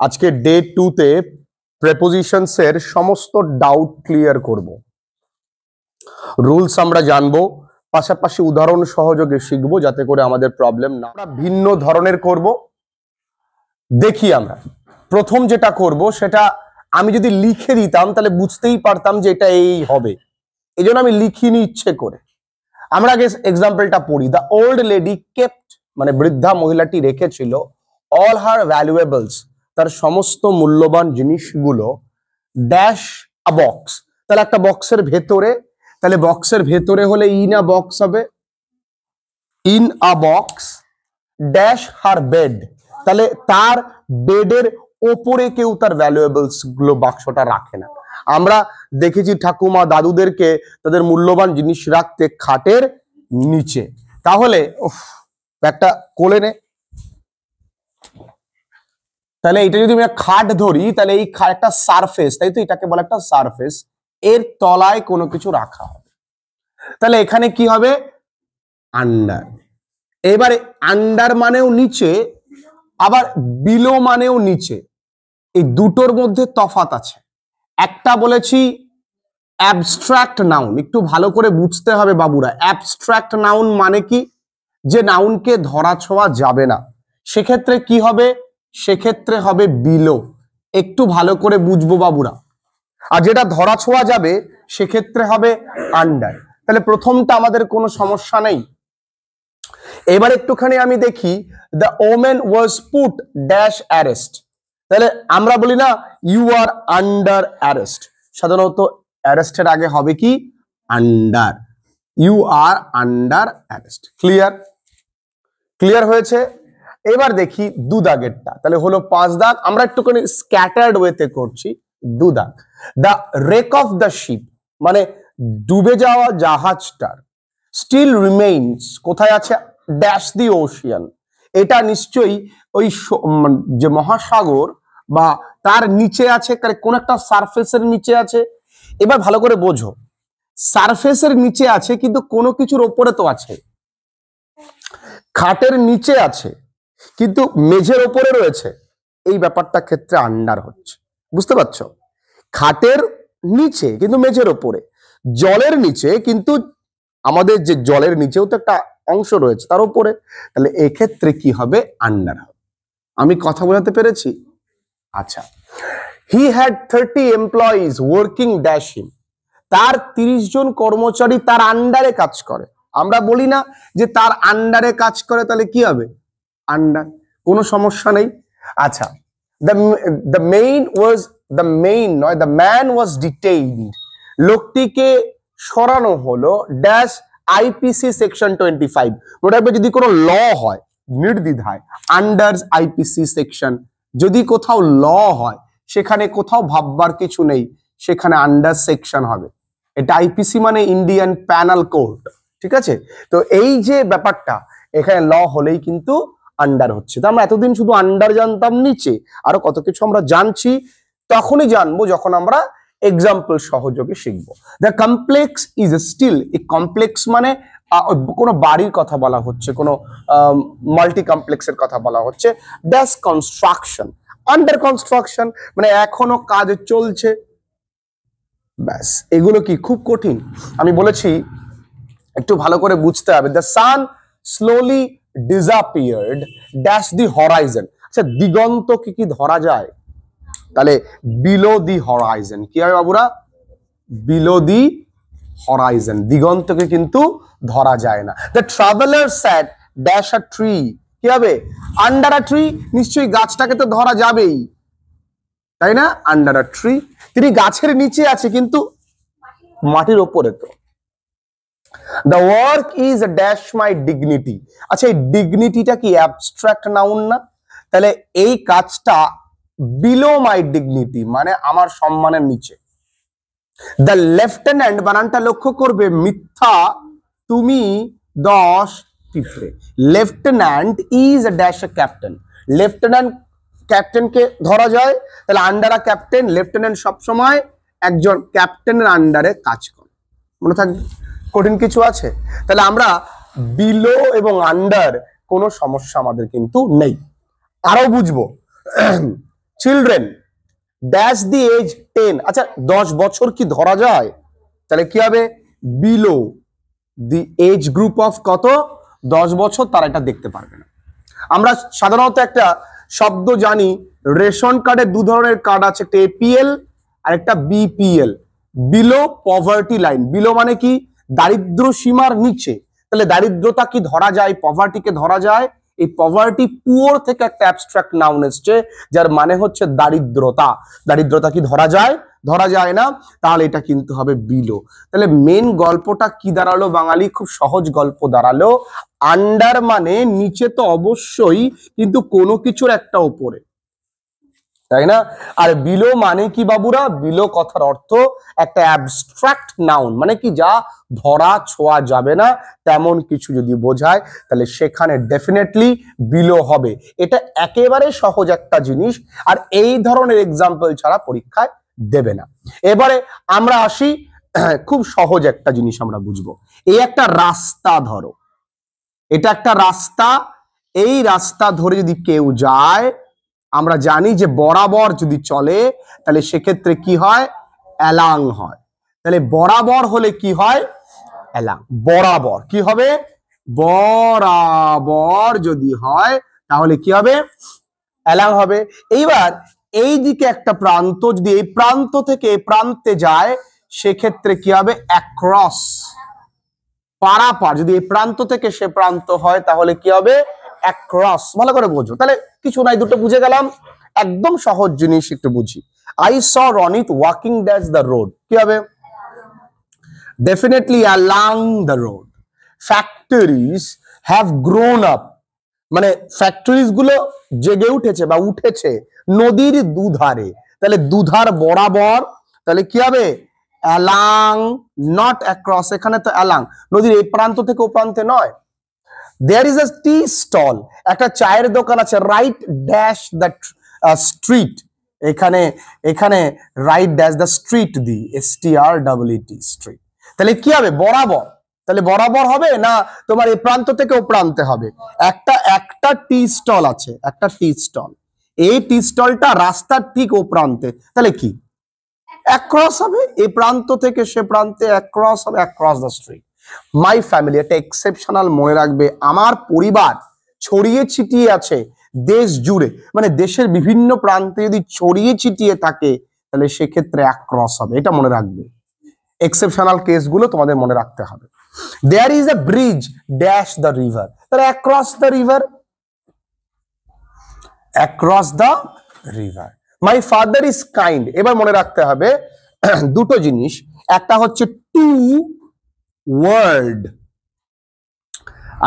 আজকে ডে 2 তে প্রেপোজিশনস এর সমস্ত ডাউট ক্লিয়ার করব। রুলস আমরা জানবো, পাশাপাশি উদাহরণ সহযোগে শিখবো যাতে করে আমাদের প্রবলেম না। আমরা ভিন্ন ধরনের করব। দেখি আমরা প্রথম যেটা করব সেটা আমি যদি লিখে দিতাম তাহলে বুঝতেই পারতাম যে এটা এই হবে, এই জন্য আমি লিখিনি ইচ্ছে করে। আমরা আগে এক্সাম্পলটা পড়ি। দ্য ওল্ড লেডি কেপ্ট, মানে বৃদ্ধা মহিলাটি রেখেছিল অল হার ভ্যালুয়েবলস, তার সমস্ত মূল্যবান জিনিসগুলো ড্যাশ আ বক্স, তাহলে একটা বক্সের ভেতরে, তাহলে বক্সের ভেতরে হলে ইন আ বক্স হবে, in a box dash her bed, তাহলে তার বেডের ওপরে কেউ তার ভ্যালুয়েবলস গুলো বাক্সটা রাখে না। আমরা দেখেছি ঠাকুমা দাদুদেরকে তাদের মূল্যবান জিনিস রাখতে খাটের নিচে। তাহলে একটা কোলে নে, তাহলে এটা যদি আমি খাট ধরি তাহলে এই একটা সারফেস, তাই তো, এটাকে বলে একটা সারফেস, এর তলায় কোনো কিছু রাখা হবে, তাহলে এখানে কি হবে আন্ডার। এবারে আন্ডার মানেও নিচে, আবার বিলো মানেও নিচে, এই দুটোর মধ্যে তফাৎ আছে। একটা বলেছি অ্যাবস্ট্রাক্ট নাউন, একটু ভালো করে বুঝতে হবে বাবুরা। অ্যাবস্ট্রাক্ট নাউন মানে কি, যে নাউনকে ধরা ছোঁয়া যাবে না, সেক্ষেত্রে কি হবে, সেক্ষেত্রে হবে বিলো। একটু ভালো করে বুঝবো বাবুরা। আর যেটা ধরা ছোঁয়া যাবে সেক্ষেত্রে হবে আন্ডার। তাহলে প্রথমটা আমাদের কোনো সমস্যা নেই। এবার একটুখানি আমি দেখি, the women was put dash arrest, তাহলে আমরা বলি না ইউ আর আন্ডার অ্যারেস্ট, সাধারণত অ্যারেস্টের আগে হবে কি under, you are under arrest. Clear? Clear হয়েছে? এবার দেখি দু দাগেরটা, তাহলে হলো 5 দাগ। আমরা একটুখানি স্ক্যাটার্ড ওয়েতে করছি। 2 দাগ, the rake of the ship, মানে ডুবে যাওয়া জাহাজটার স্টিল রিমেইনস কোথায় আছে, ড্যাশ দি ওশিয়ান, এটা নিশ্চয়ই ওই যে মহাসাগর বা তার নিচে আছে, কোন একটা সারফেসের নিচে আছে। এবার ভালো করে বোঝো, সারফেসের নিচে আছে কিন্তু কোনো কিছুর ওপরে তো আছে, খাটের নিচে আছে কিন্তু মেঝের ওপরে রয়েছে, এই ব্যাপারটা ক্ষেত্রে আন্ডার হচ্ছে। বুঝতে পারছো? খাটের নিচে কিন্তু মেঝের ওপরে, জলের নিচে কিন্তু আমাদের যে জলের নিচেও তো একটা অংশ রয়েছে তার উপরে, তাহলে এক্ষেত্রে কি হবে আন্ডার হবে। আমি কথা বোঝাতে পেরেছি? আচ্ছা, he had 30 employees working dash him, তার 30 জন কর্মচারী তার আন্ডারে কাজ করে। আমরা বলি না যে তার আন্ডারে কাজ করে, তাহলে কি হবে আন্ডার, কোনো সমস্যা নেই। আচ্ছা, দ্য ম্যান ওয়াজ ডিটেইনড, লোকটিকে সরানো হলো ড্যাশ আইপিসি সেকশন 25, ওটা যদি কোনো ল হয় নির্দ্বিধায় আন্ডার আইপিসি সেকশন, যদি কোথাও ল হয় সেখানে কোথাও ভাববার কিছু নেই, সেখানে আন্ডার সেকশন হবে। এটা আইপিসি মানে ইন্ডিয়ান প্যানাল কোড, ঠিক আছে? তো এই যে ব্যাপারটা, এখানে ল হলেই কিন্তু আন্ডার হচ্ছে। তো আমরা এতদিন শুধু আন্ডার জানতাম, নিচে আরো কত কিছু আমরা জানছি, তখনই জানবো যখন আমরা এক্সাম্পল সহযোগে শিখবো। দ্য কমপ্লেক্স ইজ স্টিল, এই কমপ্লেক্স মানে কোনো বাড়ির কথা বলা হচ্ছে, কোনো মাল্টি কমপ্লেক্সের কথা বলা হচ্ছে। ড্যাশ কনস্ট্রাকশন, আন্ডার কনস্ট্রাকশন মানে এখনো কাজ চলছে। ব্যাস, এগুলো কি খুব কঠিন? আমি বলেছি একটু ভালো করে বুঝতে হবে। The sun slowly disappeared dash the Horizon, আচ্ছা দিগন্তকে কি ধরা যায়? তাহলে বিলো দি হরাইজন, কি হবে বাবুরা? বিলো দি হরাইজন, দিগন্তকে কিন্তু ধরা যায় না। The traveller sat dash a tree, কি হবে আন্ডার আ ট্রি, নিশ্চয়ই গাছটাকে তো ধরা যাবেই, তাই না? আন্ডার আ ট্রি, তিনি গাছের নিচে আছে কিন্তু মাটির ওপরে তো। The work is dash my dignity, আচ্ছা এই ডিগনিটিটা কি অ্যাবস্ট্রাক্ট নাউন না? তাহলে এই কাজটা বিলো মাই ডিগনিটি মানে আমার সম্মানের নিচে। দ্য লেফটেন্যান্ট, বানানটা লক্ষ্য করবে, মিথ্যা তুমি 10 পিঁপড়ে, lieutenant is dash a captain, lieutenant ক্যাপ্টেনকে ধরা যায়, তাহলে আন্ডার আ ক্যাপ্টেন, লেফটেন্যান্ট সবসময় একজন ক্যাপ্টেনের আন্ডারে কাজ করে। মনে থাকবে, কঠিন কিছু আছে? তাহলে আমরা বিলো এবং আন্ডার কোনো সমস্যা আমাদের কিন্তু নেই। আরো বুঝবো, চিলড্রেন ড্যাশ দি এজ 10, আচ্ছা 10 বছর কি ধরা যায়? তাহলে কি হবে? Below the age group of কত? 10 বছর, তারা এটা দেখতে পারবে না। আমরা সাধারণত একটা শব্দ জানি, রেশন কার্ডের দু ধরনের কার্ড আছে, একটা এপিএল আর একটা BPL, below poverty line. Below মানে কি? দারিদ্র সীমার নিচে। তাহলে দারিদ্রতা কি ধরা যায়? পভার্টিকে ধরা যায়। এই পভার্টি পুয়ার থেকে একটা অ্যাবস্ট্রাক্ট নাউন এসছে, যার মানে হচ্ছে দারিদ্রতা। দারিদ্রতা কি ধরা যায়? ধরা যায় না, তাহলে এটা কিন্তু হবে বিলো। তাহলে মেন গল্পটা কি দাঁড়ালো বাঙালি? খুব সহজ গল্প দাঁড়ালো। আন্ডার মানে নিচে তো অবশ্যই, কিন্তু কোনো কিছুর একটা উপরে, তাই না? আর বিলো মানে কি বাবুরা? বিলো কথার অর্থ একটা অ্যাবস্ট্রাক্ট নাউন, মানে কি যা ধরা ছোঁয়া যাবে না, তেমন কিছু যদি বোঝায় তাহলে সেখানে ডেফিনেটলি বিলো হবে। এটা একেবারে সহজ একটা জিনিস, আর এই ধরনের এক্সাম্পল ছাড়া পরীক্ষায় দেবে না। এবারে আমরা আসি, খুব সহজ একটা জিনিস আমরা বুঝবো। এই একটা রাস্তা ধরো, এটা একটা রাস্তা। এই রাস্তা ধরে যদি কেউ যায়, আমরা জানি যে বরাবর যদি চলে তাহলে সেক্ষেত্রে কি হয়? অ্যালাং হয়। তাহলে বরাবর হলে কি হয়? অ্যালাং। বরাবর কি হবে? বরাবর যদি হয় তাহলে কি হবে? অ্যালাং হবে। এইবার এই দিকে একটা প্রান্ত, যদি এই প্রান্ত থেকে এই প্রান্তে যায় সেক্ষেত্রে কি হবে? অ্যাক্রস, পারাপার। যদি এই প্রান্ত থেকে সে প্রান্ত হয় তাহলে কি হবে? অ্যাক্রস। ভালো করে বোঝো। তাহলে কিছু নাই, দুটো বুঝে গেলাম। একদম সহজ জিনিস একটু বুঝি। I saw Ronit walking dash the road, কি হবে? Definitely along the road. Factories have grown up, মানে ফ্যাক্টরিজ গুলো জেগে উঠেছে বা উঠেছে নদীর দুধারে। তাহলে দুধার বরাবর, তাহলে কি হবে? Along, not across. এখানে তো অ্যালাং, নদীর এই প্রান্ত থেকে ও প্রান্তে নয়। There is a tea stall, একটা চায়ের দোকান আছে। রাইট ড্যাশ দ্য স্ট্রিট, এখানে এখানে write dash the street the, STREET, street. তাহলে কি হবে? বরাবর। তাহলে বরাবর হবে না তোমার এই প্রান্ত থেকে ও প্রান্তে হবে। একটা টি স্টল আছে, একটা টি স্টল। এই টি স্টলটা রাস্তার ঠিক ও প্রান্তে, তাহলে কি? অ্যাক্রস হবে। এই প্রান্ত থেকে সে প্রান্তে অ্যাক্রস হবে, across the street. My family, একটা এক্সেপশনাল মনে রাখবে, আমার পরিবার ছড়িয়ে ছিটিয়ে আছে দেশ জুড়ে, মানে দেশের বিভিন্ন প্রান্তে যদি ছড়িয়ে ছিটিয়ে থাকে তাহলে সেক্ষেত্রে অ্যাক্রস হবে। এটা মনে রাখবে, এক্সেপশনাল কেসগুলো তোমাদের মনে রাখতে হবে। There is a bridge dash the river, তাহলে across the river, across the river. My father is kind, এবার মনে রাখতে হবে দুটো জিনিস। একটা হচ্ছে টু ওয়ার্ড,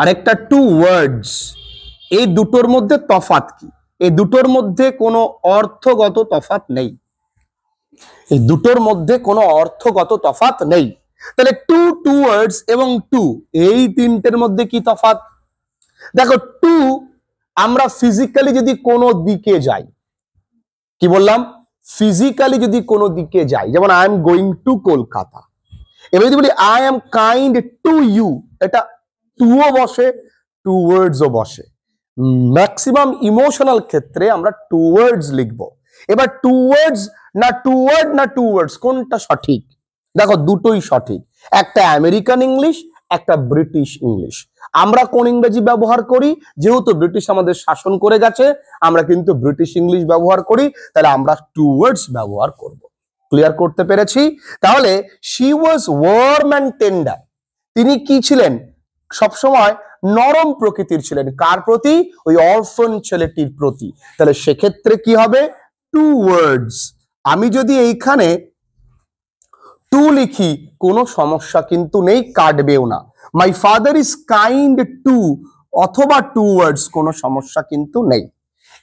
আরেকটা টু ওয়ার্ডস। এই দুটোর মধ্যে তফাৎ কি? এই দুটোর মধ্যে কোনো অর্থগত তফাৎ নেই, এই দুটোর মধ্যে কোনো অর্থগত তফাৎ নেই। তাহলে টু, টু ওয়ার্ডস এবং টু, এই তিনটের মধ্যে কি তফাৎ? দেখো, টু আমরা ফিজিক্যালি যদি কোনো দিকে যাই, কি বললাম? ফিজিক্যালি যদি কোনো দিকে যাই, যেমন I am going to Kolkata. এবার যদি বলি I am kind to you, এটা টুও বসে, টু ওয়ার্ডসও বসে। ম্যাক্সিমাম ইমোশনাল ক্ষেত্রে আমরা টু ওয়ার্ডস লিখবো। এবার টু ওয়ার্ডস না টু ওয়ার্ড না টু ওয়ার্ডস, কোনটা সঠিক? দেখো দুটোই সঠিক। একটা আমেরিকান ইংলিশ, একটা ব্রিটিশ ইংলিশ। আমরা কোন ইংরেজি ব্যবহার করি? যেহেতু ব্রিটিশ আমাদের শাসন করে গেছে, আমরা কিন্তু ব্রিটিশ ইংলিশ ব্যবহার করি, তাহলে আমরা টু ওয়ার্ডস ব্যবহার করব। ক্লিয়ার করতে পেরেছি? তাহলে she was warm and tender, তিনি কি ছিলেন? সবসময় নরম প্রকৃতির ছিলেন। কার প্রতি? ওই অরফন ছেলেটির প্রতি। তাহলে সেক্ষেত্রে কি হবে? Towards. আমি যদি এইখানে টু লিখি কোনো সমস্যা কিন্তু নেই, কাটবেও না। মাই ফাদার ইজ কাইন্ড টু অথবা টু ওয়ার্ডস, কোনো সমস্যা কিন্তু নেই।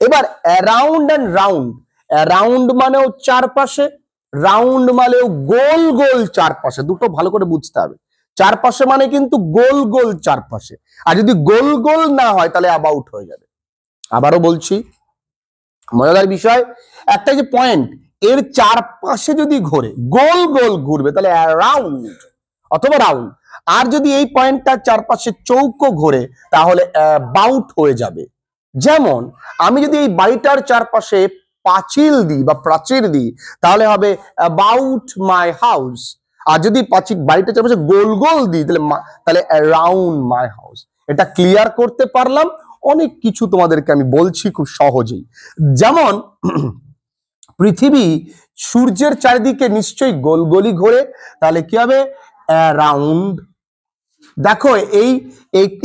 এবার অ্যারাউন্ড অ্যান্ড রাউন্ড, অ্যারাউন্ড মানেও চারপাশে, রাউন্ড মানেও গোল গোল চারপাশে, দুটো ভালো করে বুঝতে হবে। চারপাশে মানে কিন্তু গোল গোল চারপাশে, আর যদি গোল গোল না হয় তাহলে অ্যাবাউট হয়ে যাবে। আবারও বলছি, মজাদার বিষয়, একটা যে পয়েন্ট, এর চারপাশে যদি ঘোরে, গোল গোল ঘুরবে, তাহলে অ্যারাউন্ড অথবা রাউন্ড। আর যদি এই পয়েন্টটার চারপাশে চৌকো ঘোরে তাহলে অ্যাবাউট হয়ে যাবে। যেমন আমি যদি এই বাড়িটার চারপাশে পাঁচিল দিই বা প্রাচীর দিই তাহলে হবে অ্যাবাউট মাই হাউস। আর যদি বাড়িটা চারপাশে গোল গোল দিই তাহলে অ্যারাউন্ড মাই হাউস। এটা ক্লিয়ার করতে পারলাম? অনেক কিছু তোমাদেরকে আমি বলছি খুব সহজেই। যেমন পৃথিবী সূর্যের চারিদিকে নিশ্চয়ই গোল গোলই ঘোরে, তাহলে কি হবে? অ্যারাউন্ড। দেখো এই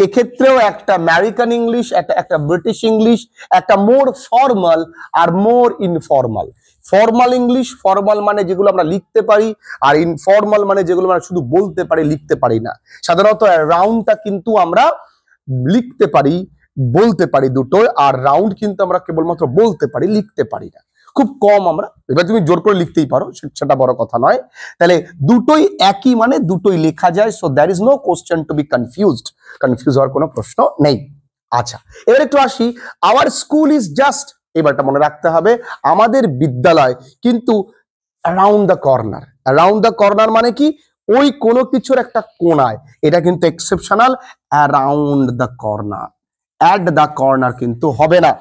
এক্ষেত্রেও একটা আমেরিকান ইংলিশ, একটা ব্রিটিশ ইংলিশ, একটা মোর ফর্মাল আর মোর ইনফর্মাল। ফর্মাল ইংলিশ, ফর্মাল মানে যেগুলো আমরা লিখতে পারি, আর ইনফর্মাল মানে যেগুলো আমরা শুধু বলতে পারি, লিখতে পারি না। সাধারণত রাউন্ডটা কিন্তু আমরা লিখতে পারি, বলতে পারি দুটো, আর রাউন্ড কিন্তু আমরা কেবলমাত্র বলতে পারি, লিখতে পারি না, খুব কম আমরা। এবার তুমি জোর করে লিখতেই পারো, সেটা বড় কথা নয়। তাহলে দুটোই একই, মানে দুটোই লেখা যায়। So there is no question to be confused, confuse হওয়ার কোনো প্রশ্ন নেই। আচ্ছা, এবার একটু আসি, আওয়ার স্কুল ইজ জাস্ট, এবারটা মনে রাখতে হবে, আমাদের বিদ্যালয় কিন্তু around the corner. Around the corner মানে কি? ওই কোনো কিছুর একটা কোণায়। এটা কিন্তু exceptional, around the corner. At the corner কিন্তু হবে না।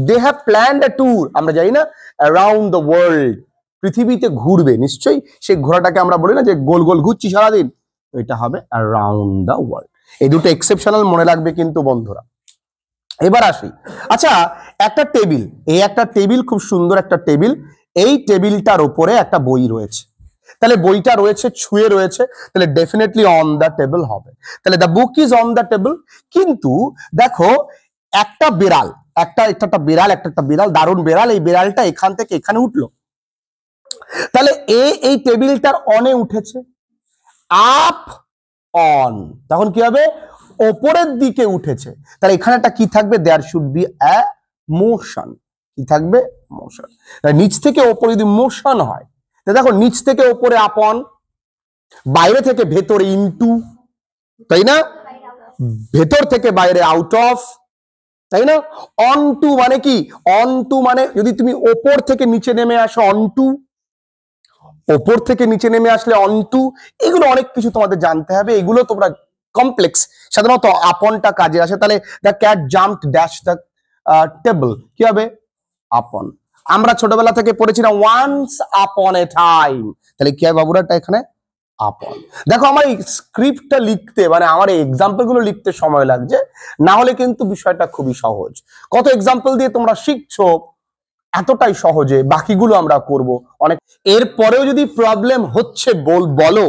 They have planned a tour, আমরা জানি না, অ্যারাউন্ড দ্য ওয়ার্ল্ড, পৃথিবীতে ঘুরবে নিশ্চয়ই। সেই ঘোরাটাকে আমরা বলি না যে গোল গোল ঘুরছি সারাদিন, এটা হবে অ্যারাউন্ড দ্য ওয়ার্ল্ড। এই দুটো এক্সেপশনাল মনে রাখবে কিন্তু বন্ধুরা। এবার আসি, আচ্ছা একটা টেবিল, এই একটা টেবিল, খুব সুন্দর একটা টেবিল, এই টেবিলটার উপরে একটা বই রয়েছে, তাহলে বইটা রয়েছে, ছুঁয়ে রয়েছে, তাহলে ডেফিনেটলি অন দ্য টেবিল হবে। তাহলে the book is on the table. কিন্তু দেখো একটা বিড়াল, একটা বিড়াল, দারুণ বিড়াল, এই বিড়ালটা এখান থেকে এখানে উঠলো, তাহলে এই টেবিলটার অনে উঠেছে, আপ অন, তখন কি হবে? ওপরের দিকে উঠেছে। তাহলে এখানে একটা কি থাকবে? There should be a motion. কি থাকবে? মোশন। নিচ থেকে ওপরে যদি মোশন হয়, দেখো নিচ থেকে ওপরে আপন, বাইরে থেকে ভেতরে ইনটু, তাই না? ভেতর থেকে বাইরে আউট অফ, তাই না? অন টু মানে কি? অন টু মানে যদি তুমি ওপর থেকে নিচে নেমে আসো অন টু, ওপর থেকে নিচে নেমে আসলে অন টু। এগুলো অনেক কিছু তোমাদের জানতে হবে, এগুলো তোমরা কমপ্লেক্স, সাধারণত আপনটা কাজে আসে। তাহলে the cat jumped dash the table, কি হবে? আপন। আমরা ছোটবেলা থেকে পড়েছি না, ওয়ান্স আপন এ টাইম, তাহলে কি হবে বাবুরাটা এখানে? আপন। দেখো আমার এই স্ক্রিপ্টটা লিখতে, মানে আমার এই এক্সাম্পল গুলো লিখতে সময় লাগছে, না হলে কিন্তু বিষয়টা খুবই সহজ। কত এক্সাম্পল দিয়ে তোমরা শিখছো, এতটাই সহজে বাকিগুলো আমরা করব অনেক। এরপরেও যদি প্রবলেম হচ্ছে বলো,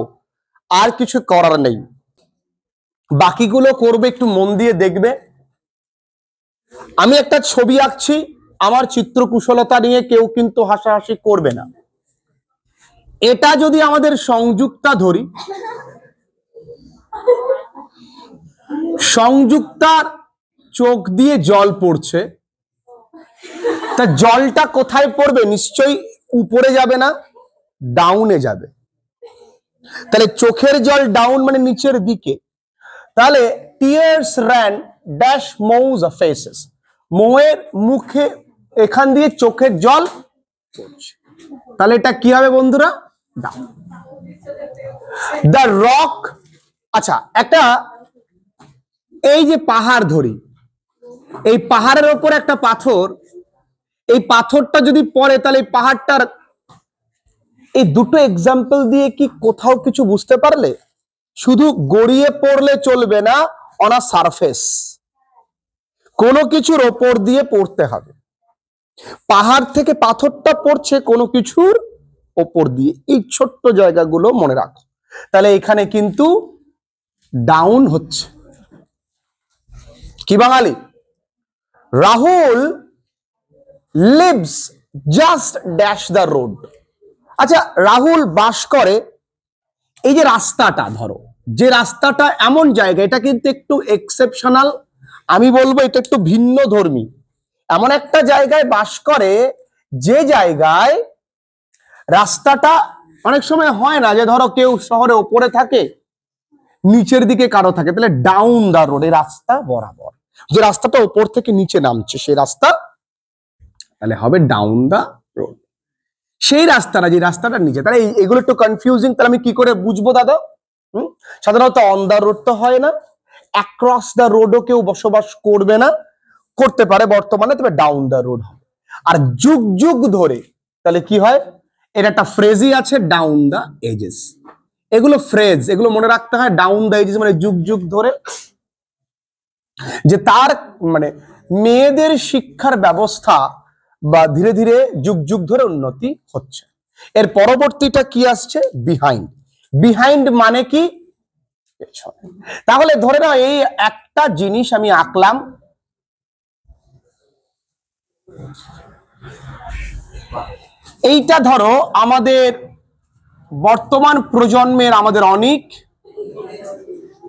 আর কিছু করার নেই, বাকিগুলো করবে, একটু মন দিয়ে দেখবে। আমি একটা ছবি আঁকছি, আমার চিত্রকুশলতা নিয়ে কেউ কিন্তু হাসাহাসি করবে না। এটা যদি আমাদের সংযুক্তা ধরি, সংযুক্তার চোখ দিয়ে জল পড়ছে, তা জলটা কোথায় পড়বে? নিশ্চয়ই উপরে যাবে না, ডাউনে যাবে। তাহলে চোখের জল ডাউন মানে নিচের দিকে। তাহলে টিয়ার্স র্যান ড্যাশ মৌজ ফেসেস, মৌয়ের মুখে এখান দিয়ে চোখের জল পড়ছে, তাহলে এটা কি হবে বন্ধুরা? ডাউন। দ্য রক, আচ্ছা একটা, এই যে পাহাড় ধরি, এই পাহাড়ের ওপর একটা পাথর, এই পাথরটা যদি পড়ে তাহলে এই পাহাড়টার, এই দুটো এক্সাম্পল দিয়ে কি কোথাও কিছু বুঝতে পারলে? শুধু গড়িয়ে পড়লে চলবে না, অন আ সারফেস, কোনো কিছুর ওপর দিয়ে পড়তে হবে। পাহাড় থেকে পাথরটা পড়ছে কোনো কিছুর ওপর দিয়ে, এই ছোট্ট জায়গাগুলো মনে রাখো। তাহলে এখানে কিন্তু ডাউন হচ্ছে। কি Bengali? Rahul lives just dash the road. আচ্ছা, রাহুল বাস করে, এই যে রাস্তাটা ধরো, যে রাস্তাটা এমন জায়গা, এটা কিন্তু একটু এক্সেপশনাল, আমি বলবো এটা একটু ভিন্ন ধর্মী। এমন একটা জায়গায় বাস করে, যে জায়গায় রাস্তাটা অনেক সময় হয় না যে ধরো কেউ শহরে ওপরে থাকে, নিচের দিকে কারো থাকে, তাহলে ডাউন দা রোড, এই রাস্তা বরাবর, যে রাস্তাটা ওপর থেকে নিচে নামছে সেই রাস্তা, তাহলে হবে ডাউন দা রোড। সেই রাস্তা না, যে রাস্তাটা নিচে, তাহলে এগুলো একটু কনফিউজিং। তাহলে আমি কি করে বুঝবো দাদা? সাধারণত অন দা রোড তো হয় না, অ্যাক্রস দা রোডও কেউ বসবাস করবে না, করতে পারে বর্তমানে, তবে ডাউন দা রোড হবে। আর যুগ যুগ ধরে, তাহলে কি হয়, এর একটা ফ্রেজই আছে, ডাউন দা এজেস। এগুলো ফ্রেজ, এগুলো মনে রাখতে হয়। ডাউন দা এজেস মানে যুগ যুগ ধরে, যে তার মানে মেয়েদের শিক্ষার ব্যবস্থা বা ধীরে ধীরে যুগ যুগ ধরে উন্নতি হচ্ছে। এর পরবর্তীটা কি আসছে, বিহাইন্ড। বিহাইন্ড মানে কি, পেছনে। তাহলে ধরে নাও এই একটা জিনিস আমি আঁকলাম, এইটা ধরো আমাদের বর্তমান প্রজন্মের আমাদের অনেক,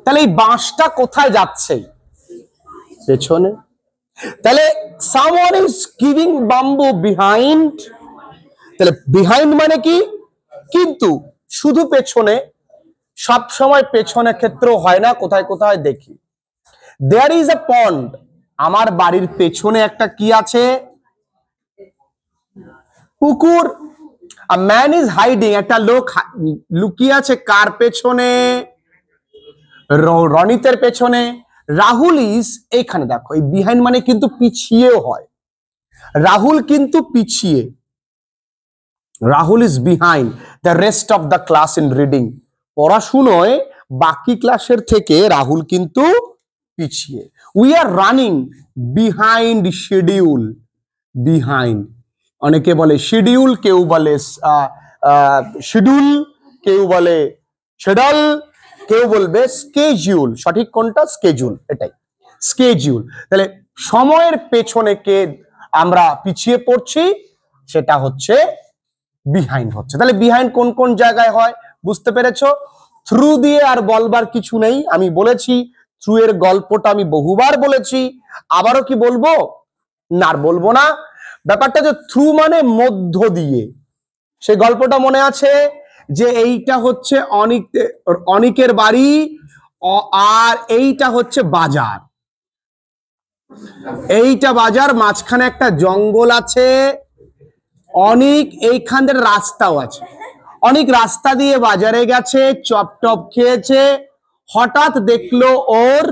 তাহলে এই বাঁশটা কোথায় যাচ্ছে, পেছনে। তাহলে someone is giving bamboo behind, তাহলে বিহাইন্ড মানে কি, কিন্তু শুধু পেছনে, সব সময় পেছনে ক্ষেত্রেও হয় না, কোথায় কোথায় দেখি। there is a pond, আমার বাড়ির পেছনে একটা কি আছে, পুকুর। a man is hiding, একটা লোক লুকিয়ে আছে কার পেছনে, রনিতের পেছনে। রাহুল ইজ, এইখানে দেখো এই বিহাইন্ড মানে কিন্তু পিছিয়েও হয়, রাহুল কিন্তু পিছিয়ে, Rahul is behind the rest of the class in reading, পড়াশুনোয় বাকি ক্লাসের থেকে রাহুল কিন্তু পিছিয়ে। We are running behind schedule, behind অনেকে বলে শিডিউল, কেউ বলে শিডিউল, কেউ বলে শেডল, কেউ বলবে স্কেজিউল। সঠিক কোনটা, স্কেজুল, এটাই স্কেজিউল। তাহলে সময়ের পেছনে কে আমরা পিছিয়ে পড়ছি, সেটা হচ্ছে বিহাইন্ড হচ্ছে। তাহলে বিহাইন্ড কোন কোন জায়গায় হয় বুঝতে পেরেছো। থ্রু দিয়ে আর বলবার কিছু নেই, আমি বলেছি থ্রু এর গল্পটা আমি বহুবার বলেছি, আবারও কি বলবো, না বলবো না। ব্যাপারটা যে থ্রু মানে মধ্য দিয়ে, সেই গল্পটা মনে আছে যে এইটা হচ্ছে অনিকের বাড়ি, আর এইটা হচ্ছে বাজার, এইটা বাজার, মাঝখানে একটা জঙ্গল আছে, অনেক এইখান থেকে রাস্তাও আছে। অনেক রাস্তা দিয়ে বাজারে গেছে, চপ টপ খেয়েছে, হঠাৎ দেখলো ওর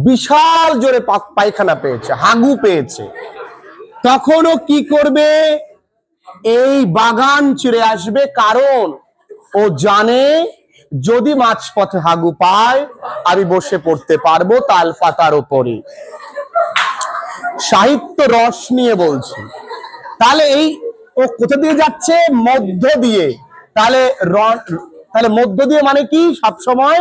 বিশাল জোরে পায়খানা পেয়েছে, হাগু পেয়েছে। তখনও কি করবে, এই বাগান ছেড়ে আসবে, কারণ ও জানে যদি মাঝপথে হাগু পায় আমি বসে পড়তে পারবো তাল পাতার উপরে। সাহিত্য রস নিয়ে বলছি। তাহলে এই ও কোথা দিয়ে যাচ্ছে, মধ্য দিয়ে। তাহলে তাহলে মধ্য দিয়ে মানে কি, সবসময়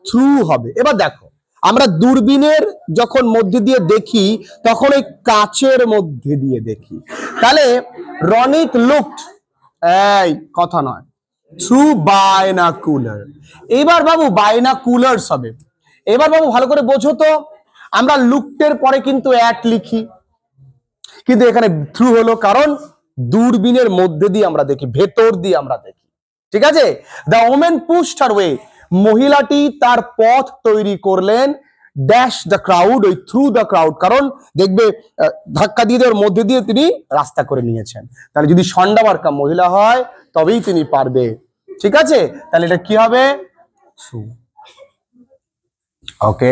থ্রু হবে। এবার দেখো আমরা দূরবীনের যখন মধ্যে দিয়ে দেখি তখন এই কাচের মধ্যে দিয়ে দেখি। তাহলে রনিত লুকড, এই কথা নয়, থ্রু বাইনাকুলার। এবার বাবু বাইনাকুলার্স হবে। এবার বাবু ভালো করে বোঝো তো, আমরা লুকটের পরে কিন্তু অ্যাট লিখি, কিন্তু এখানে থ্রু হলো কারণ দূরবীনের মধ্যে দিয়ে আমরা দেখি, ভেতর দিয়ে আমরা দেখি। ঠিক আছে, the women pushed her way, মহিলাটি তার পথ তৈরি করলেন, ড্যাশ দ্য ক্রাউড, ওই থ্রু দ্য ক্রাউড, কারণ দেখবে ধাক্কা দিয়ে ওর মধ্যে দিয়ে তিনি রাস্তা করে নিয়েছেন। তাহলে যদি ষণ্ডা মার্কা মহিলা হয় তবেই তিনি পারবে। ঠিক আছে, তাহলে এটা কি হবে, থ্রু। ওকে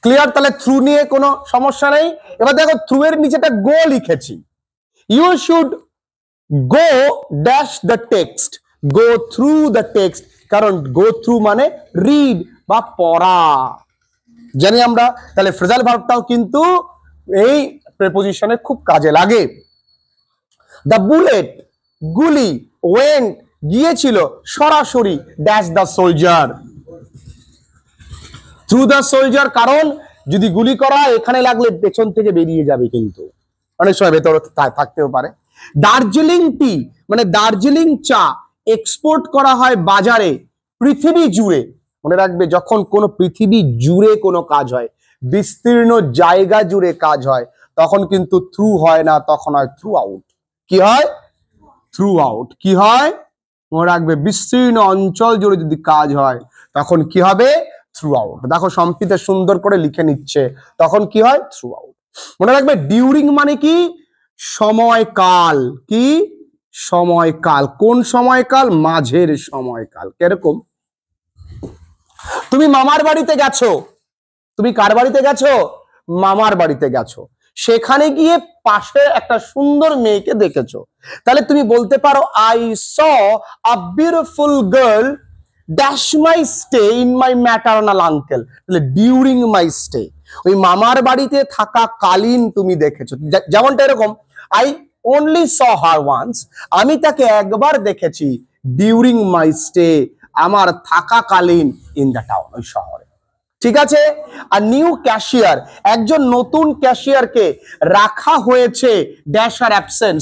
ক্লিয়ার, তাহলে থ্রু নিয়ে কোনো সমস্যা নেই। এবার দেখো থ্রু এর নিচে একটা গো লিখেছি, you should go dash the text, go through the text, কারণ গো থ্রু মানে রিড বা পড়া, জানি আমরা। তাহলে ফ্রেজাল ভার্বটাও কিন্তু এই প্রিপোজিশনে খুব কাজে লাগে। দ্য বুলেট, গুলি, ওয়েন্ট, গিয়েছিল, সরাসরি, dash the soldier, through the soldier, কারণ যদি গুলি করা এখানে লাগলে পেছন থেকে বেরিয়ে যাবে, কিন্তু অনেক সময় ভেতরে থাকতেও পারে। দার্জিলিং টি মানে দার্জিলিং চা এক্সপোর্ট করা হয় বাজারে, পৃথিবী জুড়ে। মনে রাখবে যখন কোনো পৃথিবী জুড়ে কোনো কাজ হয়, বিস্তীর্ণ জায়গা জুড়ে কাজ হয়, তখন কিন্তু থ্রু হয় না, তখন হয় থ্রু আউট। কি হয়, থ্রু আউট। কি হয় মনে রাখবে, বিস্তীর্ণ অঞ্চল জুড়ে যদি কাজ হয় তখন কি হবে, থ্রু আউট। দেখো সম্পিতা সুন্দর করে লিখে নিচ্ছে, তখন কি হয়, থ্রু আউট। মনে রাখবে ডিউরিং মানে কি, সময়কাল। কি সময়কাল, কোন সময়কাল, মাঝের সময়কাল। কিরকম, তুমি মামার বাড়িতে গেছো, তুমি কার বাড়িতে গেছো, মামার বাড়িতে গেছো, সেখানে গিয়ে পাশে একটা সুন্দর মেয়েকে দেখেছো, তাহলে তুমি বলতে পারো I saw a beautiful girl dash my stay in my maternal uncle, তাহলে ডিউরিং মাই স্টে, ওই মামার বাড়িতে থাকা কালীন তুমি দেখেছো। যেমনটা এরকম I only saw her once, আমি তাকে একবার দেখেছি ডিউরিং মাই স্টে, আমার থাকাকালীন ইন দ্য টাউন, ওই শহরে। ঠিক আছে। আর নিউ ক্যাশিয়ার, একজন নতুন ক্যাশিয়ারকে রাখা হয়েছে ড্যাশ আর অ্যাবসেন্স,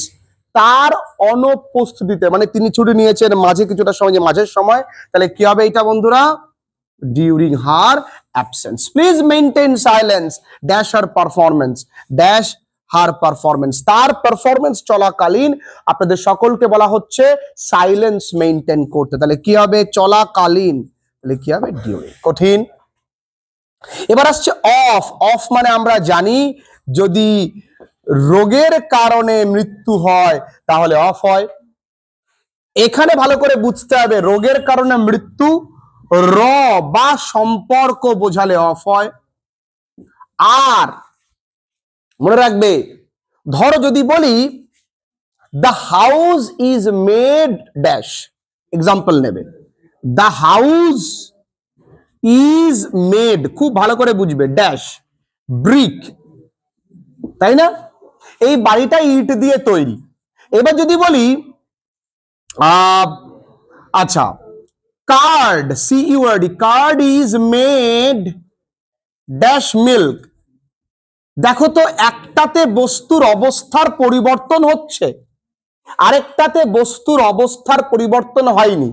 তার অনুপস্থিতিতে, মানে তিনি ছুটি নিয়েছেন মাঝে কিছুটা সময়, যে মাঝের সময়, তাহলে কি হবে এটা বন্ধুরা, during her absence. Please maintain silence dash her performance, dash her performance, তার পারফরমেন্স চলাকালীন আপনাদের সকলকে বলা হচ্ছে সাইলেন্স মেইনটেইন করতে, তাহলে কি হবে চলাকালীন, তাহলে কি হবে ডিউরিং। কঠিন। এবার আসছে অফ। অফ মানে আমরা জানি যদি রোগের কারণে মৃত্যু হয় তাহলে অফ হয়। এখানে ভালো করে বুঝতে হবে রোগের কারণে মৃত্যু র বা সম্পর্ক বোঝালে অফ হয়। আর মনে রাখবে, ধরো যদি বলি the house is made dash, example নেবে, দ্য হাউস ইজ মেড, খুব ভালো করে বুঝবে, ড্যাশ ব্রিক, তাই না, এই বাড়িটা ইট দিয়ে তৈরি। এবার যদি বলি আচ্ছা curd, C U R D, curd is made dash milk, দেখো তো একটাতে বস্তুর অবস্থার পরিবর্তন হচ্ছে, আরেকটাতে বস্তুর অবস্থার পরিবর্তন হয়নি।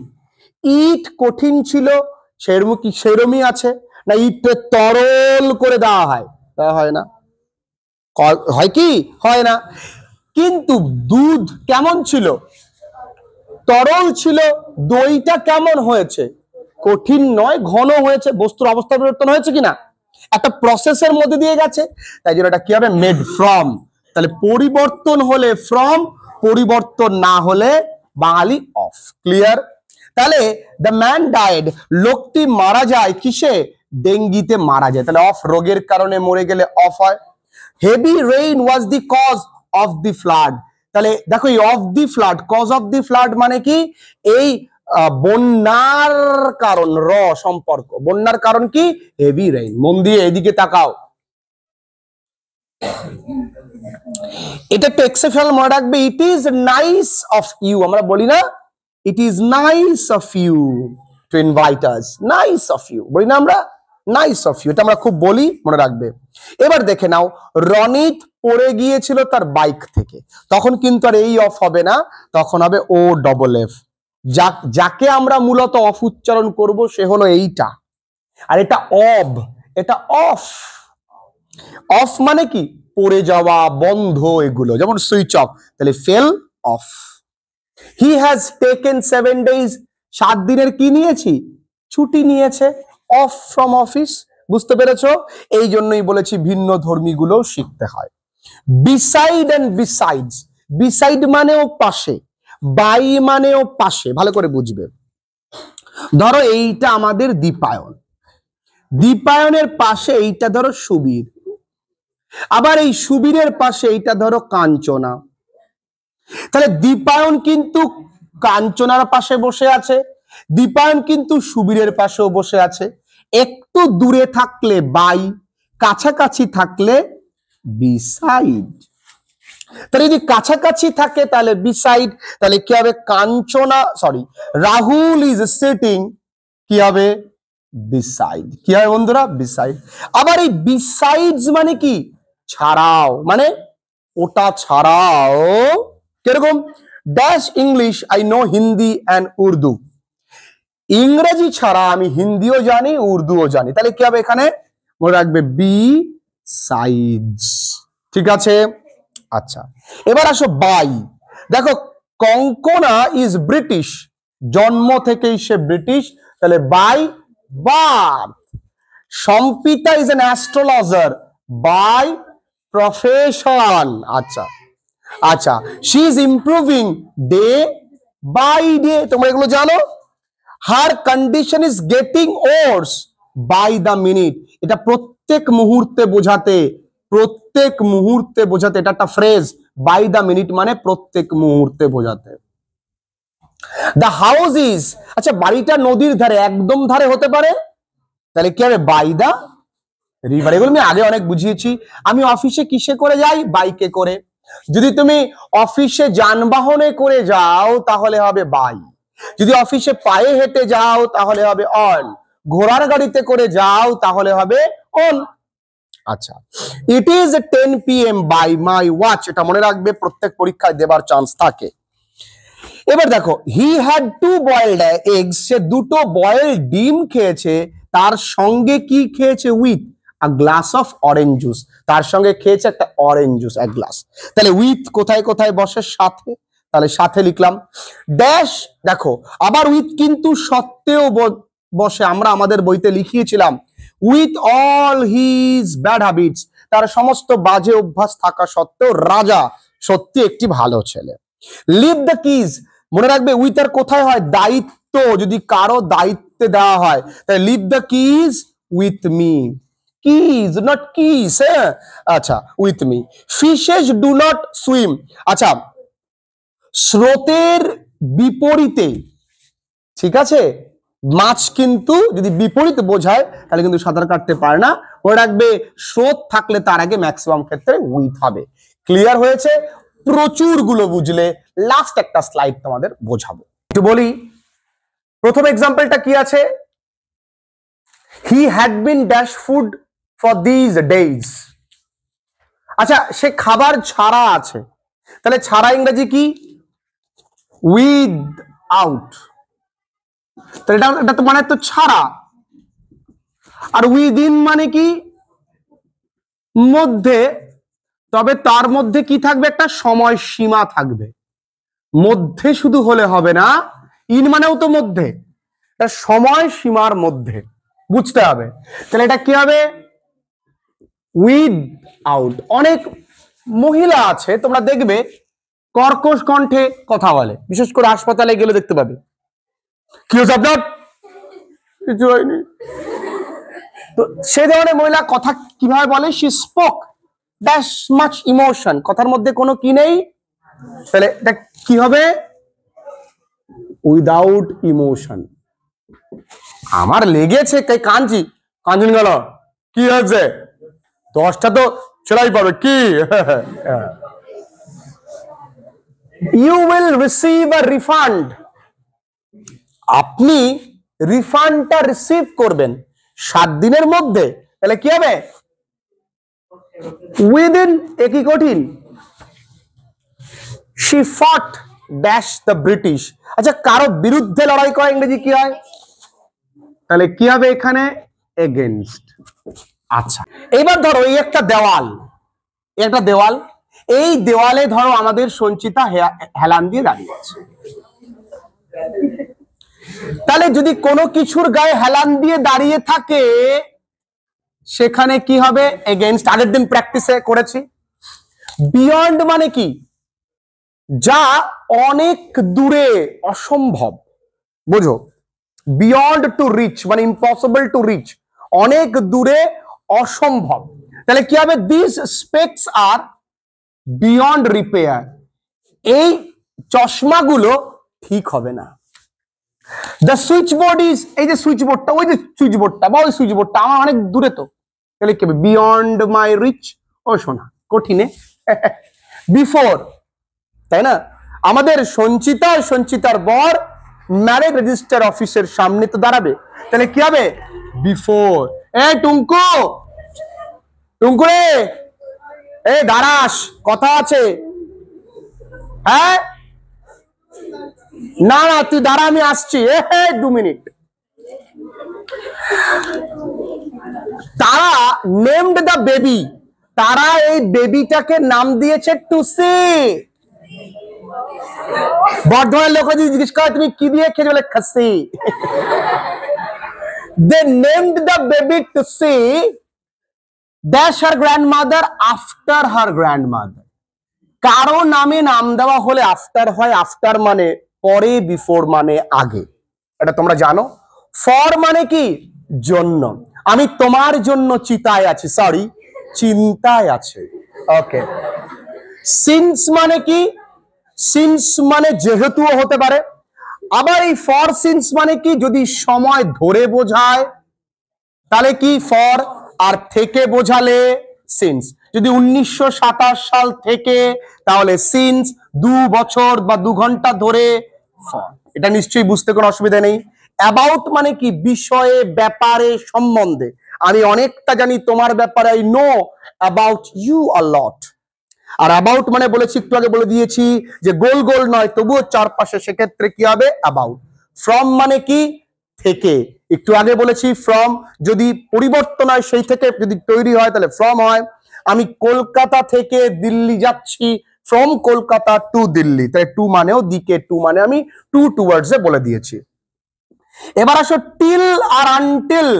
ইট কঠিন ছিল সেরমই আছে, না ইট তরল করে দেওয়া হয়, তা হয় না, হয় কি হয় না। কিন্তু দুধ কেমন ছিল, তরল ছিল, দইটা কেমন হয়েছে, কঠিন নয় ঘন হয়েছে, বস্তুর অবস্থা পরিবর্তন হয়েছে কিনা, একটা প্রসেসের মধ্যে দিয়ে গেছে, তাই জন্য এটা কি হবে মেড ফ্রম, তাহলে পরিবর্তন হলে ফ্রম, পরিবর্তন না হলে বাঙালি অফ। ক্লিয়ার। তাহলে দ্য ম্যান ডায়েড, লোকটি মারা যায় কিসে, ডেঙ্গিতে মারা যায়, তাহলে অফ, রোগের কারণে মরে গেলে অফ হয়। Heavy rain was the cause of the flood, তাহলে দেখো এই of the flood, cause of the flood মানে কি, এই বন্যার কারণ, র সম্পর্ক, বন্যার কারণ কি হেভি রেইন। মন দিয়ে এদিকে তাকাও, এটা একটা এক্সেপশনাল মনে রাখবে, it is nice of you, আমরা বলি না it is nice of you to invite us, nice of you বলি না আমরা, নাইস অফ ইউ, এটা আমরা খুব বলি, মনে রাখবে। এবার দেখে নাও, রনিত পড়ে গিয়েছিল তার বাইক থেকে, তখন কিন্তু আর এই অফ হবে না, তখন হবে ও ডবল এফ, যাকে আমরা মূলত অফ উচ্চারণ করব সে হলো এইটা, আর এটা অব, এটা অফ। অফ মানে কি পড়ে যাওয়া, বন্ধ, এগুলো, যেমন সুইচ অফ, তাহলে fail of. He has taken 7 days, 7 দিনের কি নিয়েছি, ছুটি নিয়েছে, অফ ফ্রম অফিস। বুঝতে পেরেছো? এই জন্যই বলেছি ভিন্ন ধর্মীগুলো শিখতে হয়। বিসাইড এন্ড বিসাইডস, বিসাইড মানেও পাশে, বাই মানেও পাশে, ভালো করে বুঝবে। ধরো এইটা আমাদের দীপায়ন, দীপায়নের পাশে এইটা ধরো সুবীর, আবার এই সুবীরের পাশে এইটা ধরো কাঞ্চনা, তাহলে দীপায়ন কিন্তু কাঞ্চনার পাশে বসে আছে, দীপায়ন কিন্তু সুবীরের পাশেও বসে আছে। একটু দূরে থাকলে বাই, কাছাকাছি থাকলে বিসাইড। তাহলে যদি কাছাকাছি থাকে তাহলে বিসাইড, তাহলে কি হবে Kanchana, sorry Rahul is sitting, কি হবে বিসাইড, কি হবে বন্ধুরা বিসাইড। আবার এই বিসাইডস মানে কি ছাড়াও, মানে ওটা ছাড়াও, কিরকম, dash English I know Hindi and Urdu, ইংরেজি ছাড়া আমি হিন্দিও জানি উর্দুও জানি, তাহলে কি হবে এখানে মনে রাখবে বি সাইডস। ঠিক আছে, আচ্ছা এবার আসো বাই। দেখো কঙ্কনা ইজ ব্রিটিশ, জন্ম থেকেই সে ব্রিটিশ, তাহলে by birth. Sampita is an astrologer, by profession. আচ্ছা আচ্ছা, she is improving day by day, তোমরা এগুলো জানো। Her condition is getting worse by the minute, এটা প্রত্যেক মুহূর্তে বোঝাতে, প্রত্যেক মুহূর্তে বোঝাতে, এটা একটা ফ্রেজ, বাই দ্য মিনিট মানে প্রত্যেক মুহূর্তে বোঝাতে। দ্য হাউস ইজ, আচ্ছা বাড়িটা নদীর ধারে, একদম ধারে হতে পারে, তাহলে কি হবে বাই দ্য রিভার। এগুলো আমি আগে অনেক বুঝিয়েছি। আমি অফিসে কিসে করে যাই? বাইকে করে। যদি তুমি অফিসে যানবাহনে করে যাও তাহলে হবে বাই। যদি অফিসে পায়ে হেঁটে যাও তাহলে হবে অন। ঘোড়ার গাড়িতে করে যাও তাহলে হবে অন। আচ্ছা, it is 10 PM by my watch, এটা মনে রাখবে, প্রত্যেক পরীক্ষায় দেবার চান্স থাকে। এবার দেখো, হি হ্যাড 2 বয়েলড এগস, সে 2টো বয়েলড ডিম খেয়েছে, তার সঙ্গে কি খেয়েছে? With a glass of orange juice, তার সঙ্গে খেয়েছে একটা অরেঞ্জ জুস 1 গ্লাস। তাহলে উইথ কোথায় কোথায় বসে? সাথে, তাহলে সাথে লিখলাম। ড্যাশ, দেখো আবার উইথ কিন্তু সত্ত্বেও বসে, আমরা আমাদের বইতে লিখিয়েছিলাম with all his bad habits, তার সমস্ত বাজে অভ্যাস থাকা সত্ত্বেও রাজা সত্যি একটি ভালো ছেলে। লিভ দ্য কিজ, মনে রাখবে উইথ আর কোথায় হয়? দায়িত্ব, যদি কারো দায়িত্বে দেওয়া হয়, তাই leave the keys with me. Keys not kiss, হ্যাঁ, আচ্ছা with me. Fishes do not swim, আচ্ছা স্রোতের বিপরীতে, ঠিক আছে, মাছ কিন্তু যদি বিপরীত বোঝায় তাহলে কিন্তু সাঁতার কাটতে পারে না। মনে রাখবে স্রোত থাকলে তার আগে ম্যাক্সিমাম ক্ষেত্রে উইথ হবে। ক্লিয়ার হয়েছে? প্রচুর গুলো বুঝলে, লাস্ট একটা স্লাইড তোমাদের বোঝাবো। একটু বলি, প্রথম এক্সাম্পলটা কি আছে? He had been dash food for these days, আচ্ছা সে খাবার ছাড়া আছে, তাহলে ছাড়া ইংরেজি কি? With out. তাহলে এটা তো মানে তো ছাড়া, আর উইদিন মানে কি? মধ্যে, তবে তার মধ্যে কি থাকবে? একটা সময় সীমা থাকবে। মধ্যে শুধু হলে হবে না, ইন মানেও তো মধ্যে, এটা সময় সীমার মধ্যে, বুঝতে হবে। তাহলে এটা কি হবে? With out. অনেক মহিলা আছে তোমরা দেখবে কর্কশ কণ্ঠে কথা বলে, বিশেষ করে হাসপাতালে গেলে দেখতে পাবে। কি হচ্ছে আপনার? কিছু হয়নি। তো সে ধরনের মহিলা কথা কিভাবে বলে? She spoke that much emotion, কথার মধ্যে কোনো কি নেই, তাহলে এটা কি হবে? Without emotion. আমার লেগেছে, তাই কাঁদছি। কাঁদুন গেল, কি হয়েছে? 10টা তো ছেড়াই পাবে কি? You will receive a refund, আপনি রিফান্ডটা রিসিভ করবেন 7 দিনের মধ্যে, তাহলে কি হবে? উইদিন। একই কঠিন। শি ফট ড্যাশ দ্য ব্রিটিশ, আচ্ছা কারো বিরুদ্ধে লড়াই করা ইংরেজি কি হয়? তাহলে কি হবে এখানে? এগেইনস্ট। আচ্ছা এবার ধরো এই একটা দেওয়াল, একটা দেওয়াল, এই দেওয়ালে ধরো আমাদের সঞ্চিতা হেলান দিয়ে দাঁড়িয়ে আছে। তাহলে যদি কোনো কিছুর গায়ে হেলান দিয়ে দাঁড়িয়ে থাকে সেখানে কি হবে? এগেইনস্ট। আগের দিন প্র্যাকটিসে করেছি। বিয়ন্ড মানে কি? যা অনেক দূরে, অসম্ভব, বুঝো। বিয়ন্ড টু রিচ মানে ইম্পসিবল টু রিচ, অনেক দূরে, অসম্ভব। তাহলে কি হবে? This specs are beyond repair, এই চশমাগুলো ঠিক হবে না। দ্য সুইচ বোর্ড ইজ, এই যে সুইচ বোর্ডটা, ওই যে সুইচ বোর্ডটা বা ওই সুইচ বোর্ডটা আমার অনেক দূরে, তো তাহলে কি হবে? বিয়ন্ড মাই রিচ। ও শোনা কঠিনে। বিফোর, তাই না? আমাদের সঞ্চিতার বর ম্যারেজ রেজিস্টার অফিসের সামনে তো দাঁড়াবে, তাহলে কি হবে? বিফোর। এ টুঙ্কু, টুঙ্কু রে, এ দাঁড়াস, কথা আছে। হ্যাঁ না না তুই দাঁড়া, আমি আসছি, 2 মিনিট। তারা নেমড দ্য বেবি, তারা এই বেবিটাকে নাম দিয়েছে টুসি। বর্ধমানের লোকরা যদি জিজ্ঞেস করে তুমি কি দিয়ে খেয়ে, বলে খাসি। They named the baby Tussi, dash her grandmother after her grandmother. কারো নামে নাম দেওয়া হলে আফটার হয়, আফটার মানে পরে, বিফোর মানে আগে, এটা তোমরা জানো। ফর মানে কি? জন্য। আমি তোমার জন্য চিতায় আছি, সরি চিন্তায় আছে। ওকে, সিন্স মানে কি? সিন্স মানে যেহেতুও হতে পারে। আবার এই ফর সিন্স মানে কি? যদি সময় ধরে বোঝায় তাহলে কি ফর, আর থেকে বোঝালে সিন্স। যদি 1927 সাল থেকে তাহলে সিন্স, 2 বছর বা 2 ঘন্টা ধরে ফর। এটা নিশ্চয়ই বুঝতে কোনো অসুবিধা নেই। অ্যাবাউট মানে কি? বিষয়ে, ব্যাপারে, সম্বন্ধে। আমি অনেকটা জানি তোমার ব্যাপারে, I know about you a lot. আর অ্যাবাউট মানে বলেছি, একটু আগে বলে দিয়েছি যে গোল গোল নয় তবুও চারপাশে, সেক্ষেত্রে কি হবে? অ্যাবাউট। ফ্রম মানে কি? থেকে, একটু আগে বলেছি ফ্রম যদি পরিবর্তন হয় সেই থেকে যদি তৈরি হয় তাহলে ফ্রম হয়। আমি কলকাতা থেকে দিল্লি যাচ্ছি, ফ্রম কলকাতা টু দিল্লি, তাই টু মানেও দিকে, টু মানে আমি টু টুয়ার্ডস এ বলে দিয়েছি। এবার আসো টিল আর আনটিল।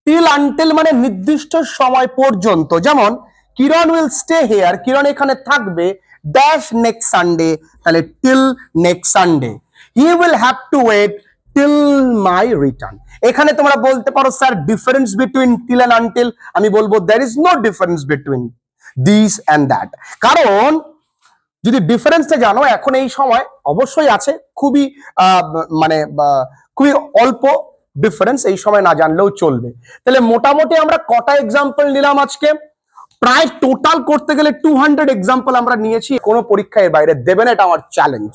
টিল আনটিল মানে নির্দিষ্ট সময় পর্যন্ত। যেমন Kiran will stay here, Kiran এখানে থাকবে, ড্যাশ নেক্সট সানডে, তাহলে till next Sunday. He will have to wait till my return. এখানে তোমরা বলতে পারো sir difference between till and until. আমি বলবো there is no difference between this and that. কারণ যদি ডিফারেন্সটা জানো, এখন এই সময় অবশ্যই আছে, খুবই মানে খুবই অল্প ডিফারেন্স, এই সময় না জানলেও চলবে। তাহলে মোটামুটি আমরা কটা এক্সাম্পল নিলাম আজকে? প্রায় টোটাল করতে গেলে 200 এক্সাম্পল আমরা নিয়েছি। কোনো পরীক্ষায় বাইরে দেবে না, এটা আমার চ্যালেঞ্জ।